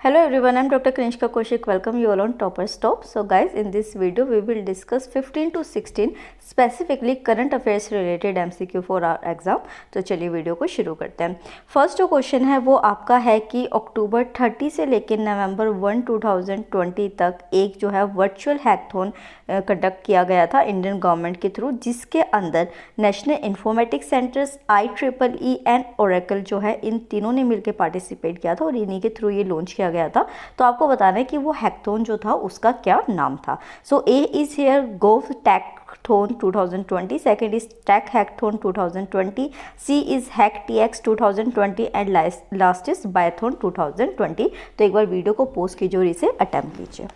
Hello everyone, I'm Dr. Kanishka Kaushik. Welcome you all on Topper's Top. So guys, in this video we will discuss 15 to 16 specifically current affairs related MCQ for our exam. तो चलिए video को शुरू करते हैं। First जो question है वो आपका है कि अक्टूबर 30 से लेकर नवंबर 1 2020 तक एक जो है वर्चुअल हैकथॉन कंडक्ट किया गया था इंडियन गवर्नमेंट के थ्रू, जिसके अंदर national informatics centres, IEEE and Oracle जो है इन तीनों ने मिलकर पार्टिसिपेट किया था और इन्हीं के थ्रू ये लॉन्च किया गया था। तो आपको बताना है कि वो हैकथॉन जो था उसका क्या नाम था। So A is here gov techathon 2020, second is tech hackathon 2020, C is hack TX 2020 and last is bython 2020। तो एक बार वीडियो को पॉज कीजिए और इसे अटेम्प्ट कीजिए।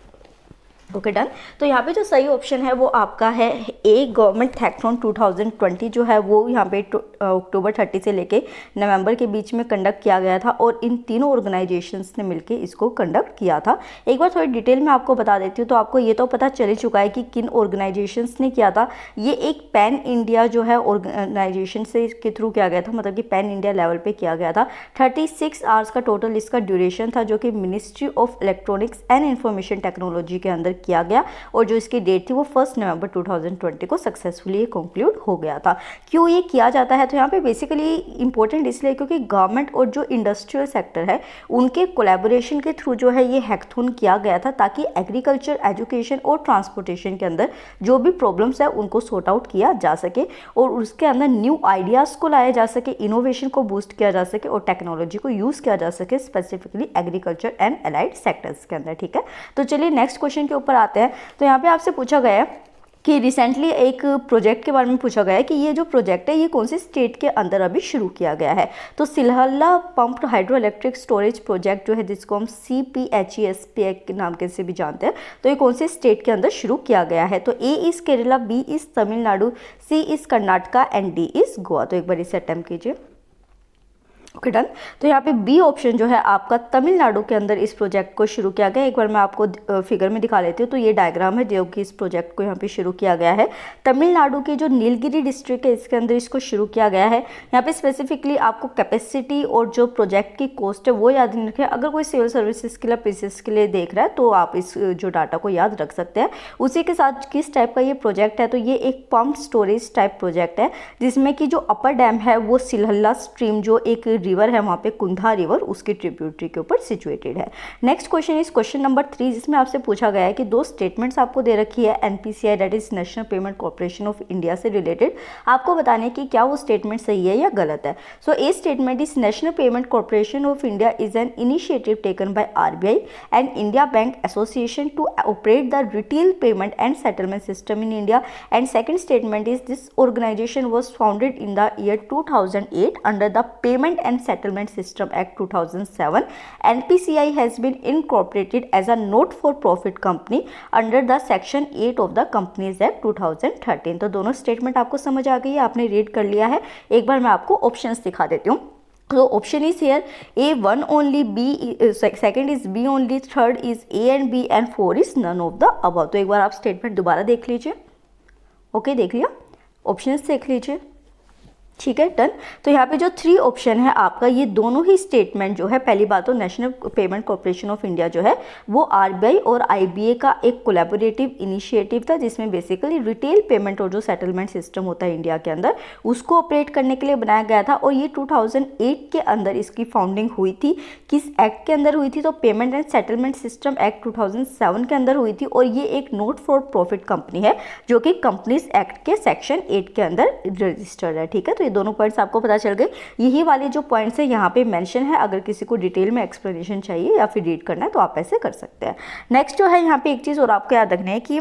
Okay done. तो यहाँ पे जो सही ऑप्शन है वो आपका है ए, गवर्नमेंट हैकथॉन 2020 जो है वो यहाँ पे अक्टूबर 30 से लेके नवंबर के बीच में कंडक्ट किया गया था और इन तीनों ऑर्गेनाइजेशंस ने मिलके इसको कंडक्ट किया था। एक बार थोड़ी डिटेल में आपको बता देती हूँ। तो आपको ये तो पता चल ही चुका है कि किन ऑर्गेनाइजेशंस ने किया था। ये एक पैन इंडिया जो है ऑर्गेनाइजेशन से के थ्रू किया गया था, मतलब कि पैन इंडिया लेवल पे किया गया था। 36 आवर्स का टोटल इसका ड्यूरेशन था, जो कि ministry of electronics and information technology के अंदर किया गया और जो इसकी डेट थी वो 1 नवंबर 2020 को सक्सेसफुली कंक्लूड हो गया था। क्यों ये किया जाता है? तो यहाँ पे बेसिकली इंपॉर्टेंट इसलिए क्योंकि गवर्नमेंट और जो इंडस्ट्रियल सेक्टर है उनके कोलैबोरेशन के थ्रू जो है ये हैकथॉन किया गया था, ताकि एग्रीकल्चर, एजुकेशन और ट्रांसपोर्टेशन के अंदर जो भी प्रॉब्लम्स है उनको सॉर्ट आउट किया जा सके और उसके अंदर न्यू आइडियाज़ को लाया जा सके, इनोवेशन को बूस्ट किया जा सके और टेक्नोलॉजी को यूज़ किया जा सके specifically agriculture and allied sectors के अंदर। ठीक है, तो चलिए नेक्स्ट क्वेश्चन के ऊपर आते हैं। तो यहाँ पे आपसे पूछा गया है कि रिसेंटली एक प्रोजेक्ट के बारे में पूछा गया है कि ये जो प्रोजेक्ट है ये कौन से स्टेट के अंदर अभी शुरू किया गया है। तो Sillahalla pumped hydro electric storage project जो है, जिसको हम CPHESP के नाम के से भी जानते हैं, तो ये कौन से स्टेट के अंदर शुरू किया गया है? तो A is Kerala, B is Tamil Nadu, C is Karnataka and D is Goa. तो एक बार इसे अटेम्प्ट कीजिए। Okay done. तो यहाँ पे बी ऑप्शन जो है आपका तमिलनाडु के अंदर इस प्रोजेक्ट को शुरू किया गया। एक बार मैं आपको फिगर में दिखा लेती हूँ। तो ये डायग्राम है जो कि इस प्रोजेक्ट को यहाँ पे शुरू किया गया है। तमिलनाडु के जो नीलगिरी डिस्ट्रिक्ट है इसके अंदर इसको शुरू किया गया है। यहाँ पे स्पेसिफिकली आपको कैपेसिटी और जो प्रोजेक्ट की कॉस्ट है वो याद नहीं रखें। अगर कोई सिविल सर्विसेज के लिए, पीसीएस के लिए देख रहा है तो आप इस जो डाटा को याद रख सकते हैं। उसी के साथ किस टाइप का ये प्रोजेक्ट है, तो ये एक पंप स्टोरेज टाइप प्रोजेक्ट है, जिसमें कि जो अपर डैम है वो सिलहल्ला स्ट्रीम जो एक रिवर है वहाँ पे कुंधा रिवर, उसकी ट्रिब्यूटरी के ऊपर सिचुएटेड है। Next question is question number 3, जिसमें आपसे पूछा गया है कि दो स्टेटमेंट्स आपको दे रखी है NPCI that is National Payment Corporation of India से रिलेटेड। आपको बताने कि क्या वो स्टेटमेंट सही है या गलत है। So A statement is National Payment Corporation of India is an initiative taken by RBI and India Bank Association to operate the retail payment and settlement system in India. And second statement is this organisation was founded in the year 2008 under the payment and settlement System Act 2007. NPCI has been incorporated as a not-for-profit company under the Section 8 of the Companies Act 2013. तो दोनों statement आपको समझ आ गई है, आपने read कर लिया है। एक बार मैं आपको ऑप्शंस दिखा देती हूँ। तो option is here A 1 only, B second is B only, third is A and B and 4 is none of the above. तो एक बार आप स्टेटमेंट दोबारा देख लीजिए। ओके, देख लिया, ऑप्शंस देख लीजिए। ठीक है, डन। तो यहाँ पे जो 3 ऑप्शन है आपका, ये दोनों ही स्टेटमेंट जो है, पहली बात तो national Payment Corporation of India जो है वो RBI और IBA का एक कोलैबोरेटिव इनिशिएटिव था, जिसमें बेसिकली रिटेल पेमेंट और जो सेटलमेंट सिस्टम होता है इंडिया के अंदर उसको ऑपरेट करने के लिए बनाया गया था। और ये 2008 के अंदर इसकी फाउंडिंग हुई थी। किस एक्ट के अंदर हुई थी? तो payment and settlement system act 2007 के अंदर हुई थी। और ये एक नॉट फॉर प्रॉफिट कंपनी है जो कि कंपनीज एक्ट के सेक्शन 8 के अंदर रजिस्टर्ड है। ठीक है, तो ये दोनों पॉइंट्स आपको पता चल गए। यही वाले जो पॉइंट्स है यहाँ पे मेंशन है। अगर किसी को डिटेल में एक्सप्लेनेशन चाहिए या फिर रीड करना है तो आप ऐसे कर सकते हैं। नेक्स्ट जो है यहाँ पे एक चीज़ और आपको याद रखना है कि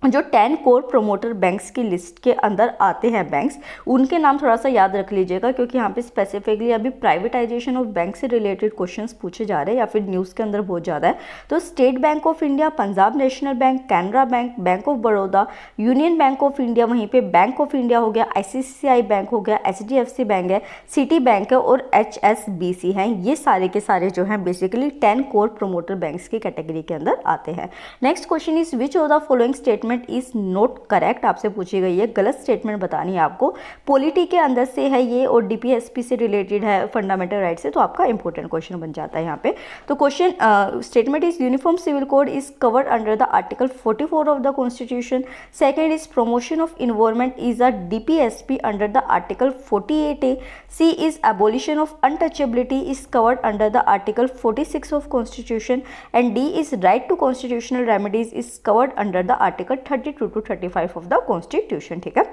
जो 10 कोर प्रोमोटर बैंक्स की लिस्ट के अंदर आते हैं बैंक्स, उनके नाम थोड़ा सा याद रख लीजिएगा, क्योंकि यहाँ पे स्पेसिफिकली अभी प्राइवेटाइजेशन ऑफ बैंक से रिलेटेड क्वेश्चंस पूछे जा रहे हैं या फिर न्यूज़ के अंदर बहुत ज़्यादा है। तो state bank of India, Punjab national bank, Canara bank, bank of Baroda, union bank of India, वहीं पर बैंक ऑफ इंडिया हो गया, ICICI बैंक हो गया, HDFC बैंक है, सिटी बैंक है और HSBC हैं। ये सारे के सारे जो हैं बेसिकली 10 कोर प्रोमोटर बैंक्स की कैटेगरी के अंदर आते हैं। Next question is which of the following statement statement is not correct, आपसे पूछी गई है, गलत स्टेटमेंट बतानी है आपको। पॉलिटी के अंदर से है ये और डीपीएसपी से रिलेटेड है, फंडामेंटल राइट से, तो आपका इंपॉर्टेंट क्वेश्चन बन जाता है यहाँ पे। तो question statement is uniform civil code is covered under the article 44 of the constitution. Second is promotion of environment is a DPSP under the article 48A। C is abolition of untouchability is covered under the article 46 of constitution. And D is right to constitutional remedies is covered under the article 32 to 35 of the constitution. ठीक है,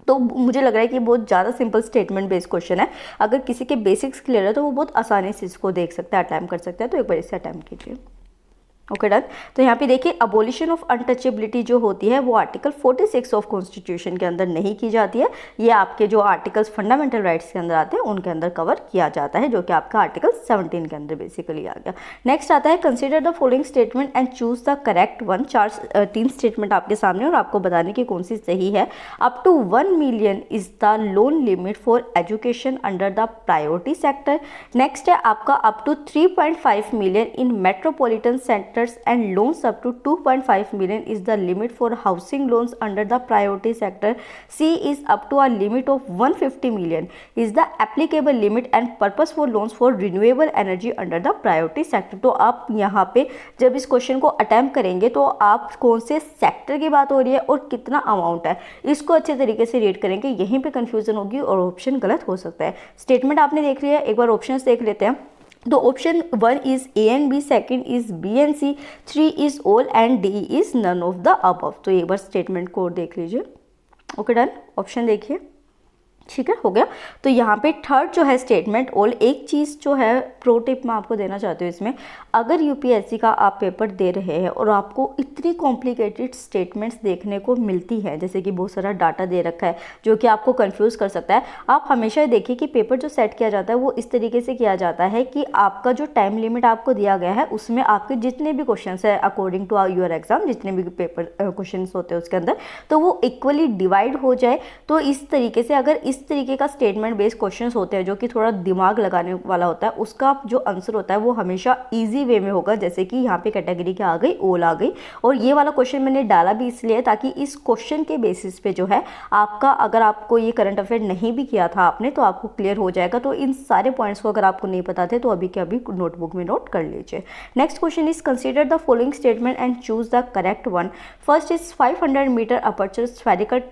तो मुझे लग रहा है कि बहुत ज़्यादा सिंपल स्टेटमेंट बेस्ड क्वेश्चन है। अगर किसी के बेसिक्स क्लियर है तो वो बहुत आसानी से इसको देख सकता है, अटैम्प्ट कर सकता है। तो एक बार इसे अटैम्प्ट कीजिए। Okay done. तो यहाँ पे देखिए अबोलिशन ऑफ अनटचेबिलिटी जो होती है वो आर्टिकल 46 ऑफ कॉन्स्टिट्यूशन के अंदर नहीं की जाती है, ये आपके जो आर्टिकल्स फंडामेंटल राइट्स के अंदर आते हैं उनके अंदर कवर किया जाता है, जो कि आपका आर्टिकल 17 के अंदर बेसिकली आ गया। नेक्स्ट आता है consider the following statement and choose the correct one. तीन स्टेटमेंट आपके सामने और आपको बताने की कौन सी सही है। Up to 1 million is the loan limit for education under the priority sector. Next है आपका up to 3.5 million in metropolitan centre and loans up to 2.5 million is the limit for housing loans under the priority sector. C is up to a limit of 150 million is the applicable limit and purpose for loans for renewable energy under the priority sector. तो आप यहाँ पे जब इस question को attempt करेंगे तो आप कौन से सेक्टर की बात हो रही है और कितना अमाउंट है इसको अच्छे तरीके से रीड करेंगे, यहीं पे कंफ्यूजन होगी और ऑप्शन गलत हो सकता है। स्टेटमेंट आपने देख लिया, एक बार ऑप्शंस देख लेते हैं। तो option 1 is A and B, second is B and C, 3 is all and D is none of the above. तो एक बार स्टेटमेंट को देख लीजिए। ओके डन, ऑप्शन देखिए। ठीक है, हो गया। तो यहाँ पे थर्ड जो है स्टेटमेंट ऑल, एक चीज़ जो है प्रो टिप मैं आपको देना चाहती हूँ इसमें, अगर यूपीएससी का आप पेपर दे रहे हैं और आपको इतनी कॉम्प्लिकेटेड स्टेटमेंट्स देखने को मिलती है, जैसे कि बहुत सारा डाटा दे रखा है जो कि आपको कंफ्यूज कर सकता है, आप हमेशा देखिए कि पेपर जो सेट किया जाता है वो इस तरीके से किया जाता है कि आपका जो टाइम लिमिट आपको दिया गया है उसमें आपके जितने भी क्वेश्चन है अकॉर्डिंग टू योर एग्जाम, जितने भी पेपर क्वेश्चन होते हैं उसके अंदर, तो वो इक्वली डिवाइड हो जाए। तो इस तरीके से अगर इस तरीके का स्टेटमेंट बेस्ड क्वेश्चंस होते हैं जो कि थोड़ा दिमाग लगाने वाला होता है, उसका जो आंसर होता है वो हमेशा इजी वे में होगा। जैसे कि यहाँ पे कैटेगरी क्या आ गई, ओल आ गई। और ये वाला क्वेश्चन मैंने डाला भी इसलिए ताकि इस क्वेश्चन के बेसिस पे जो है आपका, अगर आपको ये करंट अफेयर नहीं भी किया था आपने तो आपको क्लियर हो जाएगा। तो इन सारे पॉइंट्स को अगर आपको नहीं पता थे तो अभी के अभी नोटबुक में नोट कर लीजिए। Next question is consider the following statement and choose the correct one. First is 500 metre aperture spherical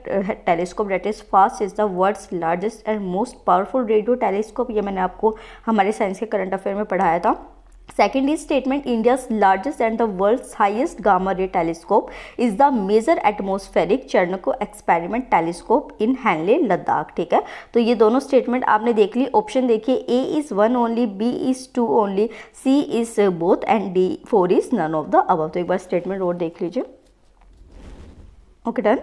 telescope that is FAST is the world's largest and most powerful radio telescope. ये मैंने आपको हमारे science के current affair में पढ़ाया था। Second is statement India's largest and the world's highest gamma ray telescope is the Major Atmospheric Chernobyl Experiment Telescope in Hanle, Ladakh। ठीक है, तो ये दोनों स्टेटमेंट आपने देख ली। ऑप्शन देखिए, A is 1 only, B is 2 only, C is both and D 4 is none of the above। तो एक बार स्टेटमेंट और देख लीजिए। ओके डन,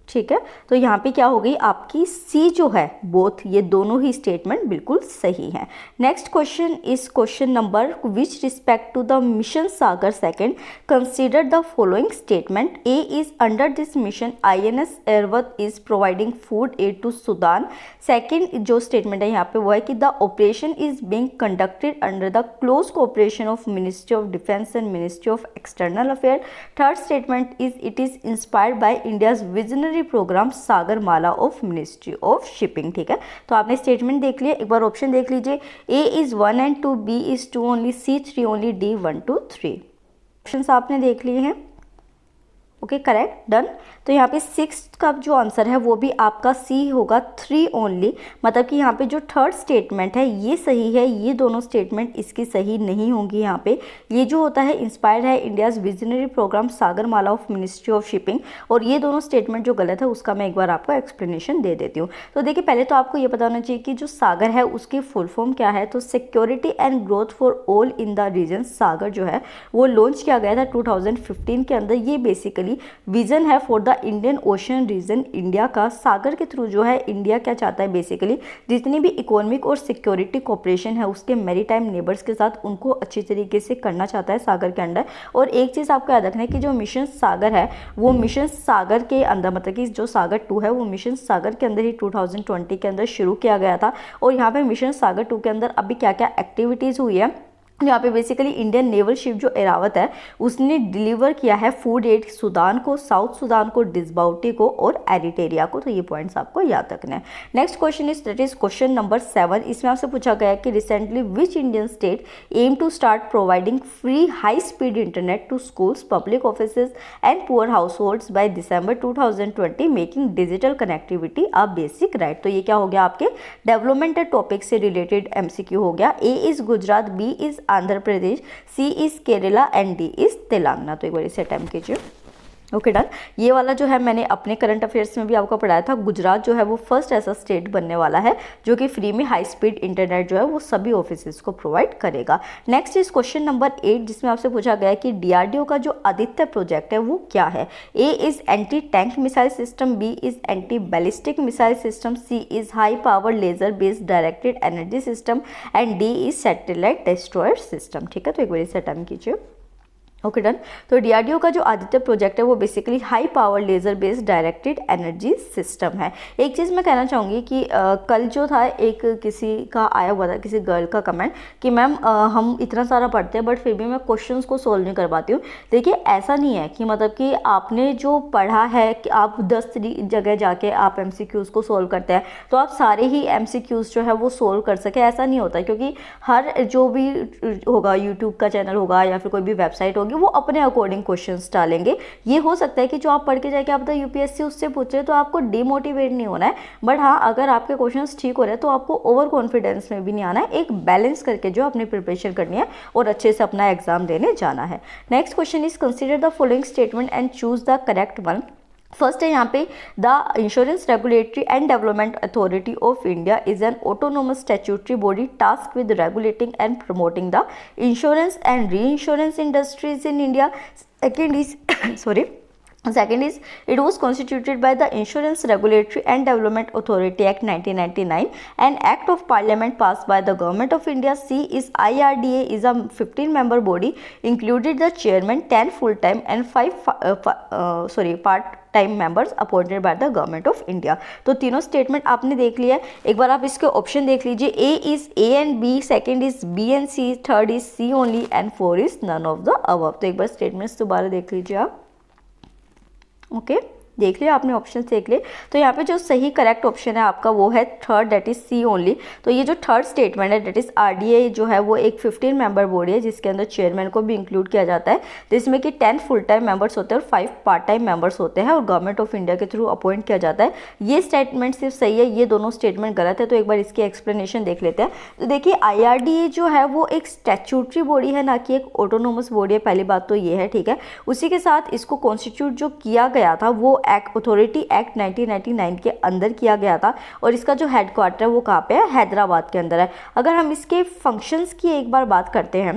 ठीक है। तो यहाँ पे क्या हो गई आपकी सी जो है, बोथ, ये दोनों ही स्टेटमेंट बिल्कुल सही हैं। Next question is question number which respect to the mission Sagar second consider the following statement. A is under this mission INS Airavat is providing food aid to Sudan. Second जो स्टेटमेंट है यहाँ पे वो है कि the operation is being conducted under the close cooperation of ministry of defence and ministry of external affair. Third statement is it is inspired by India's visionary programme Sagar Mala of ministry of shipping. ठीक है, तो आपने statement देख लिया, एक बार option देख लीजिए। A is 1 and 2, B is 2 only, C 3 only, D 1 2 3। Options आपने देख लिए हैं। Okay, correct, done. तो यहाँ पे 6 का जो आंसर है वो भी आपका सी होगा, 3 ओनली। मतलब कि यहाँ पे जो थर्ड स्टेटमेंट है ये सही है, ये दोनों स्टेटमेंट इसकी सही नहीं होंगी। यहाँ पे ये जो होता है इंस्पायर्ड है India's visionary programme Sagar Mala of ministry of shipping, और ये दोनों स्टेटमेंट जो गलत है उसका मैं एक बार आपको एक्सप्लेनेशन दे देती हूँ। तो देखिए, पहले तो आपको ये पता होना चाहिए कि जो सागर है उसकी फुल फॉर्म क्या है। तो security and growth for all in the region Sagar जो है वो लॉन्च किया गया था 2015 के अंदर। ये बेसिकली विजन है for the Indian ocean region India का। सागर के थ्रू जो है इंडिया क्या चाहता है, बेसिकली जितनी भी इकोनॉमिक और सिक्योरिटी कोऑपरेशन है उसके मैरीटाइम नेबर्स के साथ उनको अच्छी तरीके से करना चाहता है सागर के अंदर। और एक चीज़ आपको याद रखना है कि जो मिशन सागर है वो मिशन सागर के अंदर, मतलब कि जो सागर 2 है वो मिशन सागर के अंदर ही 2020 के अंदर शुरू किया गया था। और यहाँ पे मिशन सागर 2 के अंदर अभी क्या क्या एक्टिविटीज़ हुई है यहाँ पे बेसिकली इंडियन नेवल शिप जो एरावत है उसने डिलीवर किया है फूड एड सूडान को, साउथ सूडान को, डिस्बाउटी को और एरिटेरिया को। तो ये पॉइंट्स आपको याद रखने हैं। Next question is that is question number 7। इसमें आपसे पूछा गया है कि recently which Indian state aim to start providing free high speed internet to schools, public offices and poor households दिसंबर 2020 making digital connectivity a basic right. तो ये क्या हो गया आपके डेवलपमेंट टॉपिक से रिलेटेड एमसीक्यू हो गया। A is Gujarat, B is Andhra Pradesh, C is Kerala and D is Telangana. तो एक बार इसे अटेम्प्ट कीजिए। Okay done. ये वाला जो है मैंने अपने करंट अफेयर्स में भी आपको पढ़ाया था। गुजरात जो है वो फर्स्ट ऐसा स्टेट बनने वाला है जो कि फ्री में हाई स्पीड इंटरनेट जो है वो सभी ऑफिसेज को प्रोवाइड करेगा। नेक्स्ट इज क्वेश्चन नंबर 8 जिसमें आपसे पूछा गया है कि डीआरडीओ का जो आदित्य प्रोजेक्ट है वो क्या है। A is anti tank missile system, B is anti ballistic missile system, C is high power laser based directed energy system and D is satellite destroyer system. ठीक है, तो एक बार इसे अटेम्प्ट कीजिए। Okay done. तो डीआरडीओ का जो आदित्य प्रोजेक्ट है वो basically high power laser based directed energy system है। एक चीज़ मैं कहना चाहूँगी कि कल जो था एक किसी का आया हुआ था, किसी गर्ल का कमेंट कि मैम हम इतना सारा पढ़ते हैं बट फिर भी मैं क्वेश्चंस को सोल्व नहीं कर पाती हूँ। देखिए ऐसा नहीं है कि मतलब कि आपने जो पढ़ा है कि आप 10 जगह जाके आप एमसीक्यूज़ को सोल्व करते हैं तो आप सारे ही एमसीक्यूज़ जो है वो सोल्व कर सके, ऐसा नहीं होता। क्योंकि हर जो भी होगा यूट्यूब का चैनल होगा या फिर कोई भी वेबसाइट होगी वो अपने अकॉर्डिंग क्वेश्चंस डालेंगे। ये हो सकता है कि जो आप पढ़ के जाके आप यूपीएससी उससे पूछे तो आपको डिमोटिवेट नहीं होना है, बट हाँ अगर आपके क्वेश्चंस ठीक हो रहे हैं तो आपको ओवर कॉन्फिडेंस में भी नहीं आना है। एक बैलेंस करके जो अपनी प्रिपरेशन करनी है और अच्छे से अपना एग्जाम देने जाना है। Next question is consider the following statement and choose the correct one. First है यहाँ पे the insurance regulatory and development authority of India is an autonomous statutory body task with regulating and promoting the insurance and reinsurance industries in India. Second is sorry Second is it was constituted by the Insurance Regulatory and Development Authority Act 1999, an act of parliament passed by the government of India. C is IRDA is a 15-member body included the chairman, 10 full-time and 5 part-time members appointed by the government of India. तो तीनों statement आपने देख लिया है। एक बार आप इसके option देख लीजिए। A is A and B, second is B and C, third is C only and 4 is none of the above। तो एक बार स्टेटमेंट्स दोबारा देख लीजिए आप। ओके देख लिया आपने, ऑप्शन देख लिए। तो यहाँ पे जो सही करेक्ट ऑप्शन है आपका वो है third, that is C only. तो ये जो थर्ड स्टेटमेंट है दैट इज आरडीए जो है वो एक 15 मेंबर बॉडी है जिसके अंदर चेयरमैन को भी इंक्लूड किया जाता है, जिसमें कि 10 फुल टाइम मेंबर्स होते हैं और 5 पार्ट टाइम मेंबर्स होते हैं और गवर्नमेंट ऑफ इंडिया के थ्रू अपॉइंट किया जाता है। ये स्टेटमेंट सिर्फ सही है, ये दोनों स्टेटमेंट गलत है। तो एक बार इसकी एक्सप्लेनेशन देख लेते हैं। तो देखिए IRDA जो है वो एक स्टैट्यूटरी बॉडी है, ना कि एक ऑटोनोमस बॉडी है। पहली बात तो ये है, ठीक है। उसी के साथ इसको कॉन्स्टिट्यूट जो किया गया था वो अथॉरिटी एक्ट 1999 के अंदर किया गया था और इसका जो हेडक्वार्टर है वो कहाँ पे है, हैदराबाद के अंदर है। अगर हम इसके फंक्शंस की एक बार बात करते हैं,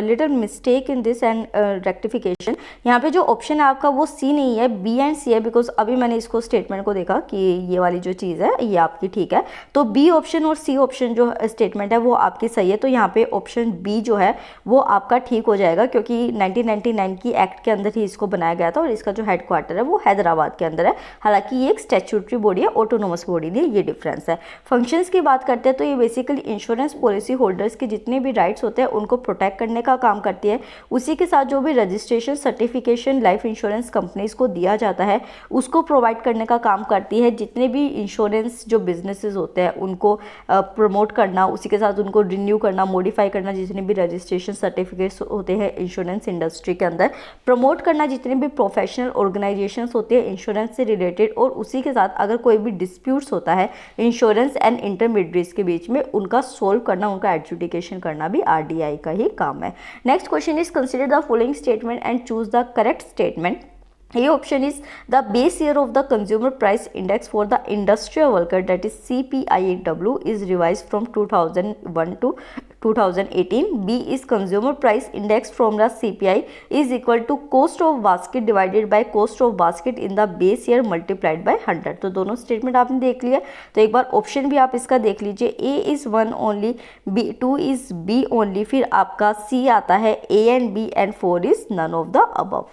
little mistake in this and rectification, यहाँ पे जो ऑप्शन है आपका वो सी नहीं है, बी एंड सी है। बिकॉज अभी मैंने इसको स्टेटमेंट को देखा कि ये वाली जो चीज़ है ये आपकी ठीक है। तो बी ऑप्शन और सी ऑप्शन जो स्टेटमेंट है वो आपकी सही है। तो यहाँ पे ऑप्शन बी जो है वो आपका ठीक हो जाएगा क्योंकि 1999 की एक्ट के अंदर ही इसको बनाया गया था और इसका जो हेडक्वार्टर है वो हैदराबाद के अंदर है। हालांकि ये एक स्टैट्यूटरी बॉडी है, ऑटोनोमस बॉडी नहीं, ये डिफरेंस है। फंक्शंस की बात करते हैं तो ये बेसिकली इंश्योरेंस पॉलिसी होल्डर्स के जितने भी राइट्स होते हैं उनको प्रोटेक्ट करने का काम करती है। उसी के साथ जो भी registration certification life insurance companies को दिया जाता है उसको प्रोवाइड करने का काम करती है। जितने भी इंश्योरेंस जो बिजनेसेस होते हैं उनको प्रमोट करना, उसी के साथ उनको रिन्यू करना, मॉडिफाई करना, जितने भी रजिस्ट्रेशन सर्टिफिकेट्स होते हैं इंश्योरेंस इंडस्ट्री के अंदर प्रमोट करना, जितने भी प्रोफेशनल ऑर्गेनाइजेशंस होते हैं इंश्योरेंस से रिलेटेड, और उसी के साथ अगर कोई भी डिस्प्यूट्स होता है इंश्योरेंस एंड इंटरमीडिएट्स के बीच में उनका सोल्व करना, उनका एडजुडिकेशन करना भी आरडीआई का ही काम है। Next question is consider the following statement and choose the correct statement. ये option is the base year of the consumer price index for the industrial worker that is CPIW is revise from 2001 to 2018. B is consumer price index from the CPI is equal to cost of basket divided by cost of basket in the base year multiplied by 100. तो दोनों statement आपने देख लिया। तो एक बार option भी आप इसका देख लीजिए। A is 1 only, B2 is B only, फिर आपका C आता है A and B and 4 is none of the above।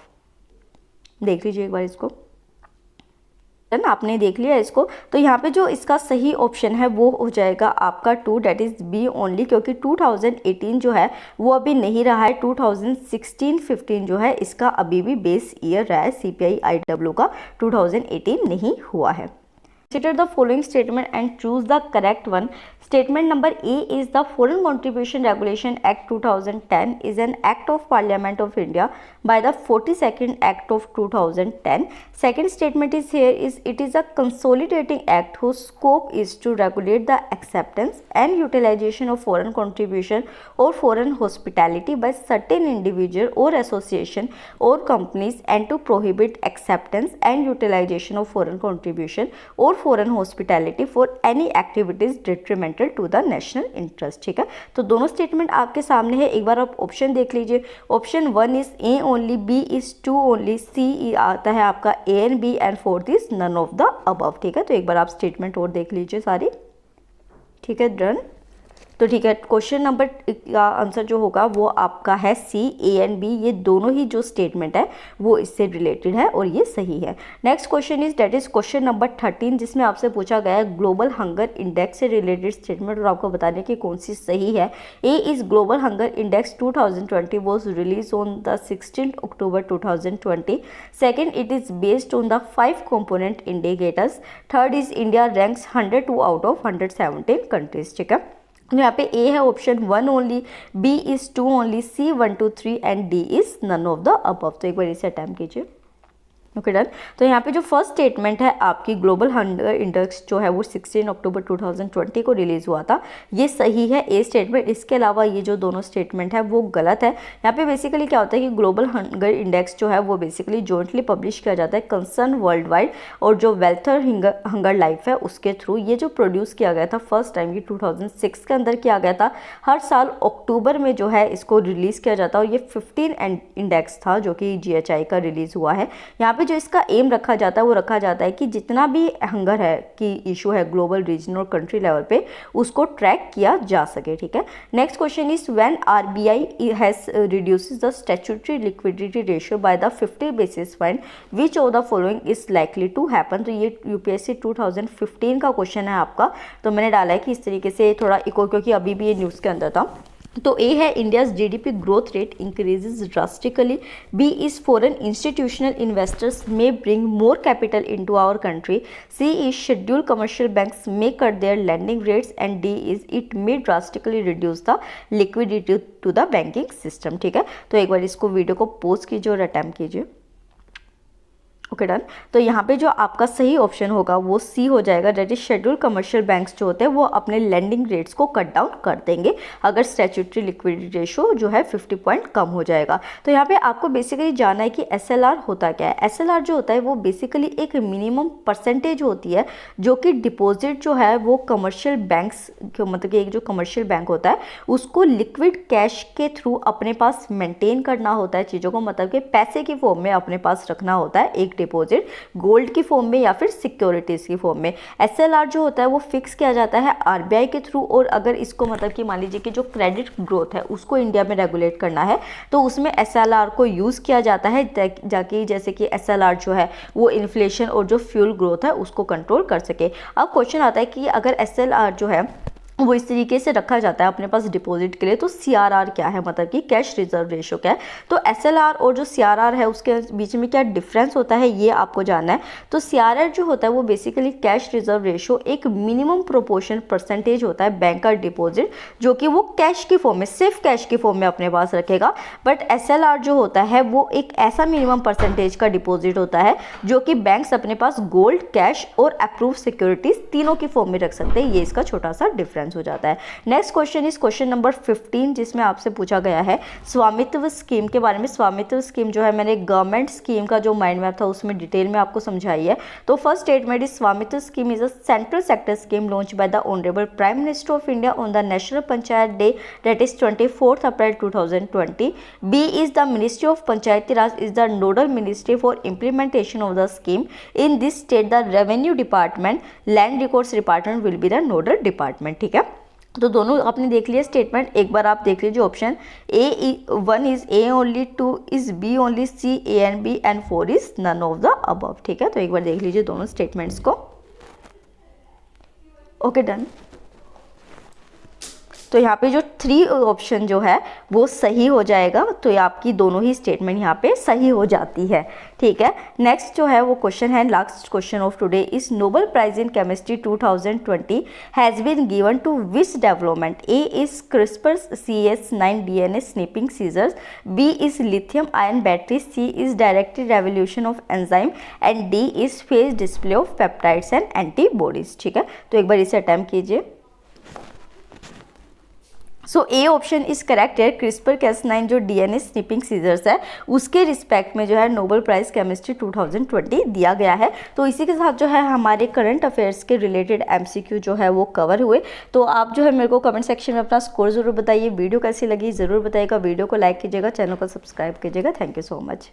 देख लीजिए एक बार इसको। आपने देख लिया इसको। तो यहाँ पे जो इसका सही ऑप्शन है वो हो जाएगा आपका 2, डेट इज़ बी ओनली, क्योंकि 2018 जो है वो अभी नहीं रहा है। 2016-15 जो है इसका अभी भी बेस ईयर रहा है CPI-IW का, 2018 नहीं हुआ है। Consider the following statement and choose the correct one. Statement number A is the Foreign Contribution Regulation Act 2010 is an act of Parliament of India by the 42nd Act of 2010. Second statement is here is it is a consolidating act whose scope is to regulate the acceptance and utilization of foreign contribution or foreign hospitality by certain individual or association or companies and to prohibit acceptance and utilization of foreign contribution or foreign hospitality for any activities detrimental to the national interest. ठीक है, तो दोनों statement आपके सामने है। एक बार आप option देख लीजिए। Option 1 is A only, B is 2 only, C आता है आपका A and B, and 4th is none of the above. ठीक है, तो एक बार आप स्टेटमेंट और देख लीजिए सारी। ठीक है, डन। तो ठीक है, क्वेश्चन नंबर का आंसर जो होगा वो आपका है सी, ए एंड बी, ये दोनों ही जो स्टेटमेंट है वो इससे रिलेटेड है और ये सही है। Next question is that is question number 13, जिसमें आपसे पूछा गया है ग्लोबल हंगर इंडेक्स से रिलेटेड स्टेटमेंट और आपको बताने की कौन सी सही है। A is global hunger index 2020 was release on the 16 October 2020। Second, it is based on the 5 component indicators. Third is India ranks 102 out of 117 countries. ठीक है, तो यहाँ पे ए है option 1 only, B is 2 only, C 1 2 3 and D is none of the above. तो एक बार इसे अटेम्प्ट कीजिए। Okay, done. तो यहाँ पे जो फर्स्ट स्टेटमेंट है आपकी ग्लोबल हंगर इंडेक्स जो है वो 16 अक्टूबर 2020 को रिलीज हुआ था, ये सही है ए स्टेटमेंट। इसके अलावा ये जो दोनों स्टेटमेंट है वो गलत है। यहाँ पे बेसिकली क्या होता है कि ग्लोबल हंगर इंडेक्स जो है वो बेसिकली जॉइंटली पब्लिश किया जाता है कंसर्न वर्ल्ड वाइड और जो वेल्थर हंगर लाइफ है उसके थ्रू। ये जो प्रोड्यूस किया गया था फर्स्ट टाइम ये 2006 के अंदर किया गया था। हर साल अक्टूबर में जो है इसको रिलीज किया जाता है और ये 15 इंडेक्स था जो कि GHI का रिलीज हुआ है। यहाँ जो इसका एम रखा जाता है वो रखा जाता है कि जितना भी हंगर है कि इशू है ग्लोबल, रीजनल और कंट्री लेवल पे उसको ट्रैक किया जा सके। ठीक है, next question is when RBI has reduces the statutory liquidity ratio by the 50 basis point, which of the following is likely to happen. तो ये UPSC 2015 का क्वेश्चन है आपका। तो मैंने डाला है कि इस तरीके से थोड़ा इको, क्योंकि अभी भी ये न्यूज़ के अंदर था। तो ए है India's GDP growth rate increases drastically, B is foreign institutional investors may bring more capital into our country, C is scheduled commercial banks may cut their landing rates, and D is it may drastically reduce the liquidity to the banking system. ठीक है, तो एक बार इसको video को pause कीजिए और attempt कीजिए। Okay, done. तो यहाँ पे जो आपका सही ऑप्शन होगा वो सी हो जाएगा, that is scheduled commercial banks जो होते हैं वो अपने लेंडिंग रेट्स को कट डाउन कर देंगे अगर स्टैट्यूटरी लिक्विडिटी रेशियो जो है 50 पॉइंट कम हो जाएगा। तो यहाँ पे आपको बेसिकली जानना है कि SLR होता क्या है। SLR जो होता है वो बेसिकली एक मिनिमम परसेंटेज होती है जो कि डिपॉजिट जो है वो कमर्शियल बैंक्स, मतलब कि एक जो कमर्शियल बैंक होता है उसको लिक्विड कैश के थ्रू अपने पास मेंटेन करना होता है चीज़ों को, मतलब कि पैसे की फॉर्म में अपने पास रखना होता है एक डिपॉजिट, गोल्ड की फॉर्म में या फिर सिक्योरिटीज की फॉर्म में। SLR जो होता है वो फिक्स किया जाता है RBI के थ्रू, और अगर इसको मतलब कि मान लीजिए कि जो क्रेडिट ग्रोथ है उसको इंडिया में रेगुलेट करना है तो उसमें SLR को यूज़ किया जाता है जाके जैसे कि SLR जो है वो इन्फ्लेशन और जो फ्यूल ग्रोथ है उसको कंट्रोल कर सके। अब क्वेश्चन आता है कि अगर SLR जो है वो इस तरीके से रखा जाता है अपने पास डिपॉजिट के लिए, तो CRR क्या है, मतलब कि कैश रिजर्व रेशो क्या है। तो SLR और जो CRR है उसके बीच में क्या डिफरेंस होता है ये आपको जानना है। तो CRR जो होता है वो बेसिकली कैश रिजर्व रेशो एक मिनिमम प्रोपोर्शन परसेंटेज होता है बैंक का डिपॉजिट जो कि वो कैश की फॉर्म में, सिर्फ कैश की फॉर्म में अपने पास रखेगा। बट SLR जो होता है वो एक ऐसा मिनिमम परसेंटेज का डिपॉजिट होता है जो कि बैंक्स अपने पास गोल्ड, कैश और अप्रूव सिक्योरिटीज तीनों की फॉर्म में रख सकते हैं। ये इसका छोटा सा डिफरेंस हो जाता है। Next question is question number 15, जिसमें आपसे पूछा गया है स्वामित्व स्कीम के बारे में। स्वामित्व स्कीम जो है मैंने गवर्नमेंट स्कीम का जो माइंड मैप था उसमें डिटेल में आपको समझाई है। तो first statement is Svamitva scheme is a central sector scheme launch by the honourable prime minister of India on the national panchayat day that is 24 April 2020। B is the ministry of Panchayati Raj is the nodal ministry for implementation of the scheme. In this state the revenue department, land records department will be the nodal department. ठीक है, तो दोनों आपने देख लिया statement, एक बार आप देख लीजिए option A, 1 is A only, 2 is B only, C A and B and 4 is none of the above. ठीक है, तो एक बार देख लीजिए दोनों स्टेटमेंट्स को। Okay, done. तो यहाँ पे जो 3 ऑप्शन जो है वो सही हो जाएगा, तो ये आपकी दोनों ही स्टेटमेंट यहाँ पे सही हो जाती है। ठीक है, नेक्स्ट जो है वो क्वेश्चन है, last question of today is Nobel prize in chemistry 2020 has been given to which development? A is CRISPR CS9 DNA snipping scissors, B is lithium ion battery, C is directed revolution of enzyme and D is phage display of peptides and antibodies. ठीक है, तो एक बार इसे attempt कीजिए। So A option is correct है, CRISPR Cas9 जो DNA snipping seizures है उसके रिस्पेक्ट में जो है नोबेल प्राइज़ केमिस्ट्री 2020 दिया गया है। तो इसी के साथ जो है हमारे करंट अफेयर्स के रिलेटेड MCQ जो है वो कवर हुए। तो आप जो है मेरे को कमेंट सेक्शन में अपना स्कोर ज़रूर बताइए, वीडियो कैसी लगी ज़रूर बताइएगा, वीडियो को लाइक कीजिएगा, चैनल को सब्सक्राइब कीजिएगा। Thank you so much.